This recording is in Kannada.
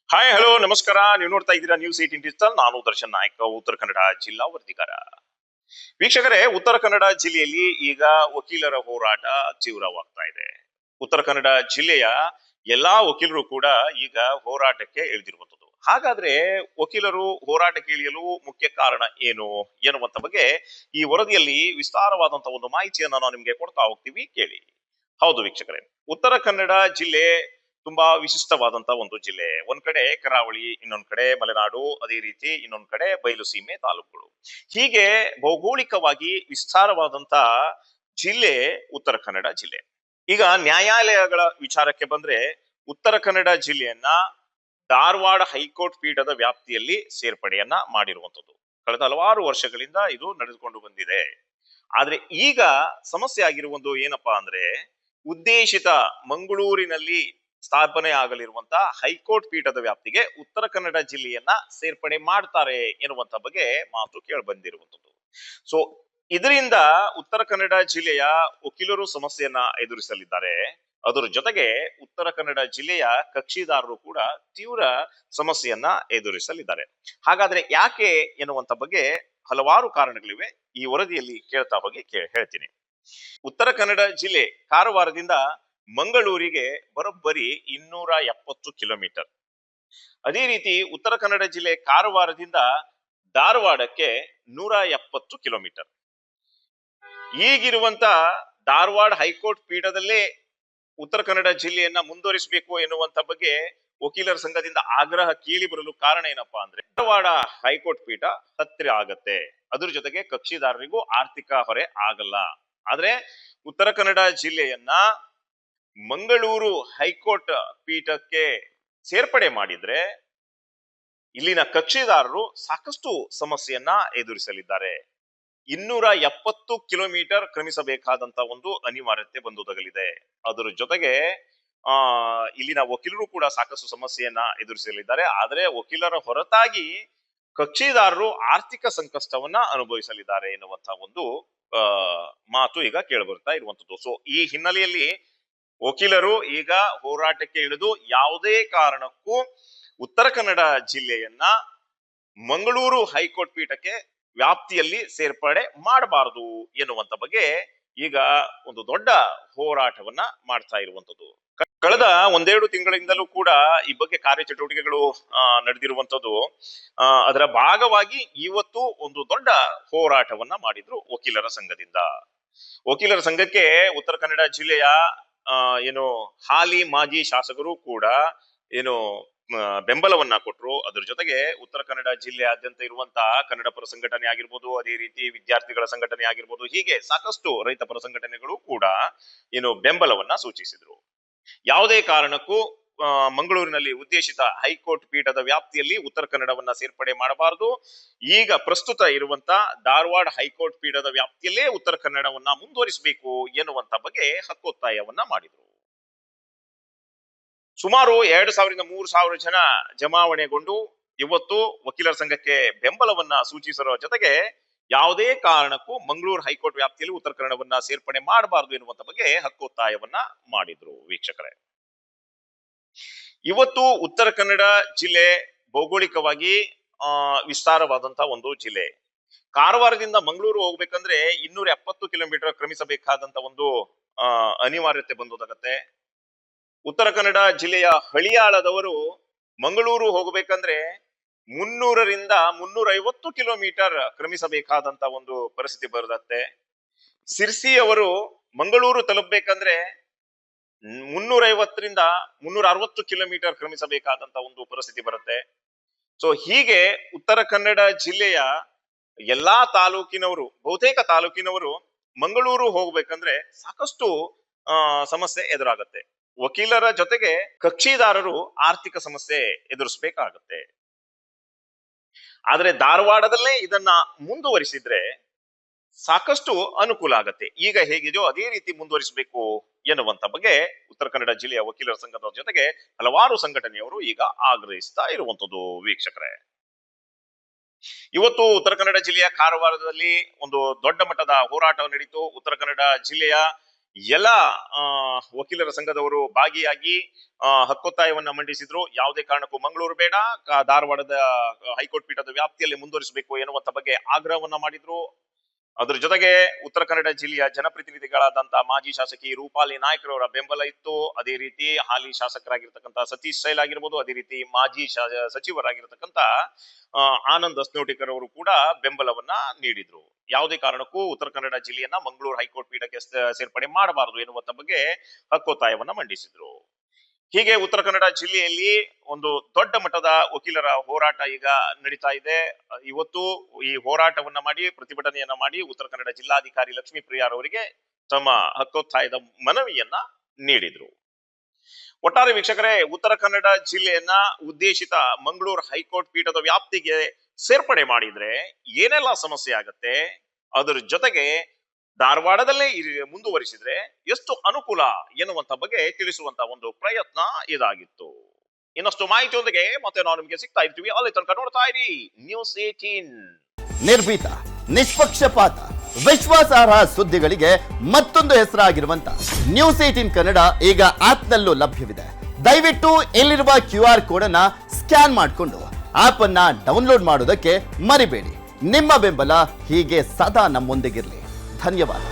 ಹಾಯ್ ಹಲೋ ನಮಸ್ಕಾರ. ನೀವು ನೋಡ್ತಾ ಇದ್ದೀರಾ ನ್ಯೂಸ್ 18 ಡಿಜಿಟಲ್. ನಾನು ದರ್ಶನ್ ನಾಯಕ, ಉತ್ತರ ಕನ್ನಡ ಜಿಲ್ಲಾ ವರದಿಗಾರ. ವೀಕ್ಷಕರೇ, ಉತ್ತರ ಕನ್ನಡ ಜಿಲ್ಲೆಯಲ್ಲಿ ಈಗ ವಕೀಲರ ಹೋರಾಟ ತೀವ್ರವಾಗ್ತಾ ಇದೆ. ಉತ್ತರ ಕನ್ನಡ ಜಿಲ್ಲೆಯ ಎಲ್ಲಾ ವಕೀಲರು ಕೂಡ ಈಗ ಹೋರಾಟಕ್ಕೆ ಇಳಿದಿರುವಂತದ್ದು. ಹಾಗಾದ್ರೆ ವಕೀಲರು ಹೋರಾಟಕ್ಕೆ ಇಳಿಯಲು ಮುಖ್ಯ ಕಾರಣ ಏನು ಎನ್ನುವಂತ ಬಗ್ಗೆ ಈ ವರದಿಯಲ್ಲಿ ವಿಸ್ತಾರವಾದಂತಹ ಒಂದು ಮಾಹಿತಿಯನ್ನ ನಾವು ನಿಮ್ಗೆ ಕೊಡ್ತಾ ಹೋಗ್ತೀವಿ, ಕೇಳಿ. ಹೌದು ವೀಕ್ಷಕರೇ, ಉತ್ತರ ಕನ್ನಡ ಜಿಲ್ಲೆ ತುಂಬಾ ವಿಶಿಷ್ಟವಾದಂತಹ ಒಂದು ಜಿಲ್ಲೆ. ಒಂದ್ ಕಡೆ ಕರಾವಳಿ, ಇನ್ನೊಂದ್ ಕಡೆ ಮಲೆನಾಡು, ಅದೇ ರೀತಿ ಇನ್ನೊಂದ್ ಕಡೆ ಬಯಲು ಸೀಮೆ ತಾಲೂಕುಗಳು. ಹೀಗೆ ಭೌಗೋಳಿಕವಾಗಿ ವಿಸ್ತಾರವಾದಂತಹ ಜಿಲ್ಲೆ ಉತ್ತರ ಕನ್ನಡ ಜಿಲ್ಲೆ. ಈಗ ನ್ಯಾಯಾಲಯಗಳ ವಿಚಾರಕ್ಕೆ ಬಂದ್ರೆ, ಉತ್ತರ ಕನ್ನಡ ಜಿಲ್ಲೆಯನ್ನ ಧಾರವಾಡ ಹೈಕೋರ್ಟ್ ಪೀಠದ ವ್ಯಾಪ್ತಿಯಲ್ಲಿ ಸೇರ್ಪಡೆಯನ್ನ ಮಾಡಿರುವಂತದ್ದು. ಕಳೆದ ಹಲವಾರು ವರ್ಷಗಳಿಂದ ಇದು ನಡೆದುಕೊಂಡು ಬಂದಿದೆ. ಆದ್ರೆ ಈಗ ಸಮಸ್ಯೆ ಆಗಿರುವುದು ಏನಪ್ಪಾ ಅಂದ್ರೆ, ಉದ್ದೇಶಿತ ಮಂಗಳೂರಿನಲ್ಲಿ ಸ್ಥಾಪನೆ ಆಗಲಿರುವಂತಹ ಹೈಕೋರ್ಟ್ ಪೀಠದ ವ್ಯಾಪ್ತಿಗೆ ಉತ್ತರ ಕನ್ನಡ ಜಿಲ್ಲೆಯನ್ನ ಸೇರ್ಪಡೆ ಮಾಡ್ತಾರೆ ಎನ್ನುವಂತ ಬಗ್ಗೆ ಮಾತು ಕೇಳಿ ಬಂದಿರುವಂತದ್ದು. ಸೊ ಇದರಿಂದ ಉತ್ತರ ಕನ್ನಡ ಜಿಲ್ಲೆಯ ವಕೀಲರು ಸಮಸ್ಯೆಯನ್ನ ಎದುರಿಸಲಿದ್ದಾರೆ. ಅದರ ಜೊತೆಗೆ ಉತ್ತರ ಕನ್ನಡ ಜಿಲ್ಲೆಯ ಕಕ್ಷಿದಾರರು ಕೂಡ ತೀವ್ರ ಸಮಸ್ಯೆಯನ್ನ ಎದುರಿಸಲಿದ್ದಾರೆ. ಹಾಗಾದ್ರೆ ಯಾಕೆ ಎನ್ನುವಂತ ಬಗ್ಗೆ ಹಲವಾರು ಕಾರಣಗಳಿವೆ. ಈ ವರದಿಯಲ್ಲಿ ಕೇಳ್ತಾ ಹೋಗಿ ಹೇಳ್ತೀನಿ. ಉತ್ತರ ಕನ್ನಡ ಜಿಲ್ಲೆ ಕಾರವಾರದಿಂದ ಮಂಗಳೂರಿಗೆ ಬರೋಬ್ಬರಿ 270 ಕಿಲೋಮೀಟರ್. ಅದೇ ರೀತಿ ಉತ್ತರ ಕನ್ನಡ ಜಿಲ್ಲೆ ಕಾರವಾರದಿಂದ ಧಾರವಾಡಕ್ಕೆ 170 ಕಿಲೋಮೀಟರ್. ಈಗಿರುವಂತ ಧಾರವಾಡ ಹೈಕೋರ್ಟ್ ಪೀಠದಲ್ಲೇ ಉತ್ತರ ಕನ್ನಡ ಜಿಲ್ಲೆಯನ್ನ ಮುಂದುವರಿಸಬೇಕು ಎನ್ನುವಂತ ಬಗ್ಗೆ ವಕೀಲರ ಸಂಘದಿಂದ ಆಗ್ರಹ ಕೇಳಿ ಬರಲು ಕಾರಣ ಏನಪ್ಪಾ ಅಂದ್ರೆ, ಧಾರವಾಡ ಹೈಕೋರ್ಟ್ ಪೀಠ ಹತ್ತಿರ ಆಗತ್ತೆ, ಅದ್ರ ಜೊತೆಗೆ ಕಕ್ಷಿದಾರರಿಗೂ ಆರ್ಥಿಕ ಹೊರೆ ಆಗಲ್ಲ. ಆದ್ರೆ ಉತ್ತರ ಕನ್ನಡ ಜಿಲ್ಲೆಯನ್ನ ಮಂಗಳೂರು ಹೈಕೋರ್ಟ್ ಪೀಠಕ್ಕೆ ಸೇರ್ಪಡೆ ಮಾಡಿದ್ರೆ ಇಲ್ಲಿನ ಕಕ್ಷಿದಾರರು ಸಾಕಷ್ಟು ಸಮಸ್ಯೆಯನ್ನ ಎದುರಿಸಲಿದ್ದಾರೆ. 270 ಕಿಲೋಮೀಟರ್ ಕ್ರಮಿಸಬೇಕಾದಂತ ಒಂದು ಅನಿವಾರ್ಯತೆ ಬಂದೊದಗಲಿದೆ. ಅದರ ಜೊತೆಗೆ ಇಲ್ಲಿನ ವಕೀಲರು ಕೂಡ ಸಾಕಷ್ಟು ಸಮಸ್ಯೆಯನ್ನ ಎದುರಿಸಲಿದ್ದಾರೆ. ಆದ್ರೆ ವಕೀಲರ ಹೊರತಾಗಿ ಕಕ್ಷಿದಾರರು ಆರ್ಥಿಕ ಸಂಕಷ್ಟವನ್ನ ಅನುಭವಿಸಲಿದ್ದಾರೆ ಎನ್ನುವಂತಹ ಒಂದು ಮಾತು ಈಗ ಕೇಳಿಬರ್ತಾ ಇರುವಂತದ್ದು. ಸೊ ಈ ಹಿನ್ನೆಲೆಯಲ್ಲಿ ವಕೀಲರು ಈಗ ಹೋರಾಟಕ್ಕೆ ಇಳಿದು ಯಾವುದೇ ಕಾರಣಕ್ಕೂ ಉತ್ತರ ಕನ್ನಡ ಜಿಲ್ಲೆಯನ್ನ ಮಂಗಳೂರು ಹೈಕೋರ್ಟ್ ಪೀಠಕ್ಕೆ ವ್ಯಾಪ್ತಿಯಲ್ಲಿ ಸೇರ್ಪಡೆ ಮಾಡಬಾರದು ಎನ್ನುವಂತ ಬಗ್ಗೆ ಈಗ ಒಂದು ದೊಡ್ಡ ಹೋರಾಟವನ್ನ ಮಾಡ್ತಾ ಇರುವಂತದ್ದು. ಕಳೆದ ಒಂದೆರಡು ತಿಂಗಳಿಂದಲೂ ಕೂಡ ಈ ಬಗ್ಗೆ ಕಾರ್ಯಚಟುವಟಿಕೆಗಳು ನಡೆದಿರುವಂತದ್ದು. ಅದರ ಭಾಗವಾಗಿ ಇವತ್ತು ಒಂದು ದೊಡ್ಡ ಹೋರಾಟವನ್ನ ಮಾಡಿದ್ರು ವಕೀಲರ ಸಂಘದಿಂದ. ವಕೀಲರ ಸಂಘಕ್ಕೆ ಉತ್ತರ ಕನ್ನಡ ಜಿಲ್ಲೆಯ ಏನು ಹಾಲಿ ಮಾಜಿ ಶಾಸಕರು ಕೂಡ ಏನು ಬೆಂಬಲವನ್ನ ಕೊಟ್ಟರು. ಅದ್ರ ಜೊತೆಗೆ ಉತ್ತರ ಕನ್ನಡ ಜಿಲ್ಲೆಯಾದ್ಯಂತ ಇರುವಂತಹ ಕನ್ನಡ ಪರ ಸಂಘಟನೆ ಆಗಿರ್ಬೋದು, ಅದೇ ರೀತಿ ವಿದ್ಯಾರ್ಥಿಗಳ ಸಂಘಟನೆ ಆಗಿರ್ಬೋದು, ಹೀಗೆ ಸಾಕಷ್ಟು ರೈತ ಪರ ಸಂಘಟನೆಗಳು ಕೂಡ ಏನು ಬೆಂಬಲವನ್ನ ಸೂಚಿಸಿದ್ರು. ಯಾವುದೇ ಕಾರಣಕ್ಕೂ ಮಂಗಳೂರಿನಲ್ಲಿ ಉದ್ದೇಶಿತ ಹೈಕೋರ್ಟ್ ಪೀಠದ ವ್ಯಾಪ್ತಿಯಲ್ಲಿ ಉತ್ತರ ಕನ್ನಡವನ್ನ ಸೇರ್ಪಡೆ ಮಾಡಬಾರದು. ಈಗ ಪ್ರಸ್ತುತ ಇರುವಂತ ಧಾರವಾಡ ಹೈಕೋರ್ಟ್ ಪೀಠದ ವ್ಯಾಪ್ತಿಯಲ್ಲೇ ಉತ್ತರ ಕನ್ನಡವನ್ನ ಮುಂದುವರಿಸಬೇಕು ಎನ್ನುವಂತ ಬಗ್ಗೆ ಹಕ್ಕೊತ್ತಾಯವನ್ನ ಮಾಡಿದ್ರು. ಸುಮಾರು 2000-3000 ಜನ ಜಮಾವಣೆಗೊಂಡು ಇವತ್ತು ವಕೀಲರ ಸಂಘಕ್ಕೆ ಬೆಂಬಲವನ್ನ ಸೂಚಿಸಿರುವ ಜೊತೆಗೆ ಯಾವುದೇ ಕಾರಣಕ್ಕೂ ಮಂಗಳೂರು ಹೈಕೋರ್ಟ್ ವ್ಯಾಪ್ತಿಯಲ್ಲಿ ಉತ್ತರ ಕನ್ನಡವನ್ನ ಸೇರ್ಪಡೆ ಮಾಡಬಾರದು ಎನ್ನುವಂತ ಬಗ್ಗೆ ಹಕ್ಕೊತ್ತಾಯವನ್ನ ಮಾಡಿದ್ರು. ವೀಕ್ಷಕರೇ, ಇವತ್ತು ಉತ್ತರ ಕನ್ನಡ ಜಿಲ್ಲೆ ಭೌಗೋಳಿಕವಾಗಿ ವಿಸ್ತಾರವಾದಂತಹ ಒಂದು ಜಿಲ್ಲೆ. ಕಾರವಾರದಿಂದ ಮಂಗಳೂರು ಹೋಗ್ಬೇಕಂದ್ರೆ 270 ಕಿಲೋಮೀಟರ್ ಕ್ರಮಿಸಬೇಕಾದಂತ ಒಂದು ಅನಿವಾರ್ಯತೆ ಬಂದೋದಾಗತ್ತೆ. ಉತ್ತರ ಕನ್ನಡ ಜಿಲ್ಲೆಯ ಹಳಿಯಾಳದವರು ಮಂಗಳೂರು ಹೋಗಬೇಕಂದ್ರೆ 300ರಿಂದ 350 ಕಿಲೋಮೀಟರ್ ಕ್ರಮಿಸಬೇಕಾದಂತ ಒಂದು ಪರಿಸ್ಥಿತಿ ಬರುತ್ತೆ. ಸಿರ್ಸಿ ಅವರು ಮಂಗಳೂರು ತಲುಪಬೇಕಂದ್ರೆ 350ರಿಂದ 360 ಕಿಲೋಮೀಟರ್ ಕ್ರಮಿಸಬೇಕಾದಂತ ಒಂದು ಪರಿಸ್ಥಿತಿ ಬರುತ್ತೆ. ಸೊ ಹೀಗೆ ಉತ್ತರ ಕನ್ನಡ ಜಿಲ್ಲೆಯ ಎಲ್ಲಾ ತಾಲೂಕಿನವರು, ಬಹುತೇಕ ತಾಲೂಕಿನವರು ಮಂಗಳೂರು ಹೋಗ್ಬೇಕಂದ್ರೆ ಸಾಕಷ್ಟು ಸಮಸ್ಯೆ ಎದುರಾಗತ್ತೆ. ವಕೀಲರ ಜೊತೆಗೆ ಕಕ್ಷಿದಾರರು ಆರ್ಥಿಕ ಸಮಸ್ಯೆ ಎದುರಿಸಬೇಕಾಗತ್ತೆ. ಆದ್ರೆ ಧಾರವಾಡದಲ್ಲೇ ಇದನ್ನ ಮುಂದುವರಿಸಿದ್ರೆ ಸಾಕಷ್ಟು ಅನುಕೂಲ ಆಗತ್ತೆ. ಈಗ ಹೇಗಿದೆಯೋ ಅದೇ ರೀತಿ ಮುಂದುವರಿಸಬೇಕು ಎನ್ನುವಂತ ಬಗ್ಗೆ ಉತ್ತರ ಕನ್ನಡ ಜಿಲ್ಲೆಯ ವಕೀಲರ ಸಂಘದ ಜೊತೆಗೆ ಹಲವಾರು ಸಂಘಟನೆಯವರು ಈಗ ಆಗ್ರಹಿಸ್ತಾ ಇರುವಂತದ್ದು. ವೀಕ್ಷಕರೇ, ಇವತ್ತು ಉತ್ತರ ಕನ್ನಡ ಜಿಲ್ಲೆಯ ಕಾರವಾರದಲ್ಲಿ ಒಂದು ದೊಡ್ಡ ಮಟ್ಟದ ಹೋರಾಟ ನಡೀತು. ಉತ್ತರ ಕನ್ನಡ ಜಿಲ್ಲೆಯ ಎಲ್ಲ ಆ, ವಕೀಲರ ಸಂಘದವರು ಭಾಗಿಯಾಗಿ ಹಕ್ಕೊತ್ತಾಯವನ್ನ ಮಂಡಿಸಿದ್ರು. ಯಾವುದೇ ಕಾರಣಕ್ಕೂ ಮಂಗಳೂರು ಬೇಡ, ಧಾರವಾಡದ ಹೈಕೋರ್ಟ್ ಪೀಠದ ವ್ಯಾಪ್ತಿಯಲ್ಲಿ ಮುಂದುವರಿಸಬೇಕು ಎನ್ನುವಂತ ಬಗ್ಗೆ ಆಗ್ರಹವನ್ನ ಮಾಡಿದ್ರು. ಅದ್ರ ಜೊತೆಗೆ ಉತ್ತರ ಕನ್ನಡ ಜಿಲ್ಲೆಯ ಜನಪ್ರತಿನಿಧಿಗಳಾದಂತ ಮಾಜಿ ಶಾಸಕಿ ರೂಪಾಲಿ ನಾಯ್ಕರವರ ಬೆಂಬಲ ಇತ್ತು. ಅದೇ ರೀತಿ ಹಾಲಿ ಶಾಸಕರಾಗಿರ್ತಕ್ಕಂಥ ಸತೀಶ್ ಶೈಲ್ ಆಗಿರ್ಬೋದು, ಅದೇ ರೀತಿ ಮಾಜಿ ಸಚಿವರಾಗಿರ್ತಕ್ಕಂಥ ಆನಂದ್ ಅಸ್ನೋಟಿಕರ್ ಅವರು ಕೂಡ ಬೆಂಬಲವನ್ನ ನೀಡಿದ್ರು. ಯಾವುದೇ ಕಾರಣಕ್ಕೂ ಉತ್ತರ ಕನ್ನಡ ಜಿಲ್ಲೆಯನ್ನ ಮಂಗಳೂರು ಹೈಕೋರ್ಟ್ ಪೀಠಕ್ಕೆ ಸೇರ್ಪಡೆ ಮಾಡಬಾರದು ಎನ್ನುವಂತ ಬಗ್ಗೆ ಹಕ್ಕೊತ್ತಾಯವನ್ನ ಮಂಡಿಸಿದ್ರು. ಹೀಗೆ ಉತ್ತರ ಕನ್ನಡ ಜಿಲ್ಲೆಯಲ್ಲಿ ಒಂದು ದೊಡ್ಡ ಮಟ್ಟದ ವಕೀಲರ ಹೋರಾಟ ಈಗ ನಡೀತಾ ಇದೆ. ಇವತ್ತು ಈ ಹೋರಾಟವನ್ನ ಮಾಡಿ, ಪ್ರತಿಭಟನೆಯನ್ನ ಮಾಡಿ ಉತ್ತರ ಕನ್ನಡ ಜಿಲ್ಲಾಧಿಕಾರಿ ಲಕ್ಷ್ಮೀ ಪ್ರಿಯಾರವರಿಗೆ ತಮ್ಮ ಹಕ್ಕೊತ್ತಾಯದ ಮನವಿಯನ್ನ ನೀಡಿದ್ರು. ಒಟ್ಟಾರೆ ವೀಕ್ಷಕರೇ, ಉತ್ತರ ಕನ್ನಡ ಜಿಲ್ಲೆಯನ್ನ ಉದ್ದೇಶಿತ ಮಂಗಳೂರು ಹೈಕೋರ್ಟ್ ಪೀಠದ ವ್ಯಾಪ್ತಿಗೆ ಸೇರ್ಪಡೆ ಮಾಡಿದ್ರೆ ಏನೆಲ್ಲ ಸಮಸ್ಯೆ ಆಗತ್ತೆ, ಅದರ ಜೊತೆಗೆ ಧಾರವಾಡದಲ್ಲೇ ಮುಂದುವರಿಸಿದ್ರೆ ಎಷ್ಟು ಅನುಕೂಲ ಎನ್ನುವಂತ ಬಗ್ಗೆ ತಿಳಿಸುವಂತ ಒಂದು ಪ್ರಯತ್ನ ಇದಾಗಿತ್ತು. ಇನ್ನಷ್ಟು ಮಾಹಿತಿಯೊಂದಿಗೆ ಮತ್ತೆ ನಾವು ನಿಮಗೆ ಸಿಗ್ತಾ ಇರ್ತೀವಿ. ಅಲ್ಲಿ ತನಕ ನೋಡ್ತಾ ಇರಿ ನ್ಯೂಸ್ 18. ನಿರ್ಭೀತ, ನಿಷ್ಪಕ್ಷಪಾತ, ವಿಶ್ವಾಸಾರ್ಹ ಸುದ್ದಿಗಳಿಗೆ ಮತ್ತೊಂದು ಹೆಸರಾಗಿರುವಂತ ನ್ಯೂಸ್ 18 ಕನ್ನಡ ಈಗ ಆಪ್ನಲ್ಲೂ ಲಭ್ಯವಿದೆ. ದಯವಿಟ್ಟು ಇಲ್ಲಿರುವ QR ಕೋಡ್ ಅನ್ನ ಸ್ಕ್ಯಾನ್ ಮಾಡಿಕೊಂಡು ಆಪ್ ಅನ್ನ ಡೌನ್ಲೋಡ್ ಮಾಡೋದಕ್ಕೆ ಮರಿಬೇಡಿ. ನಿಮ್ಮ ಬೆಂಬಲ ಹೀಗೆ ಸದಾ ನಮ್ಮೊಂದಿಗಿರಲಿ. ಧನ್ಯವಾದ.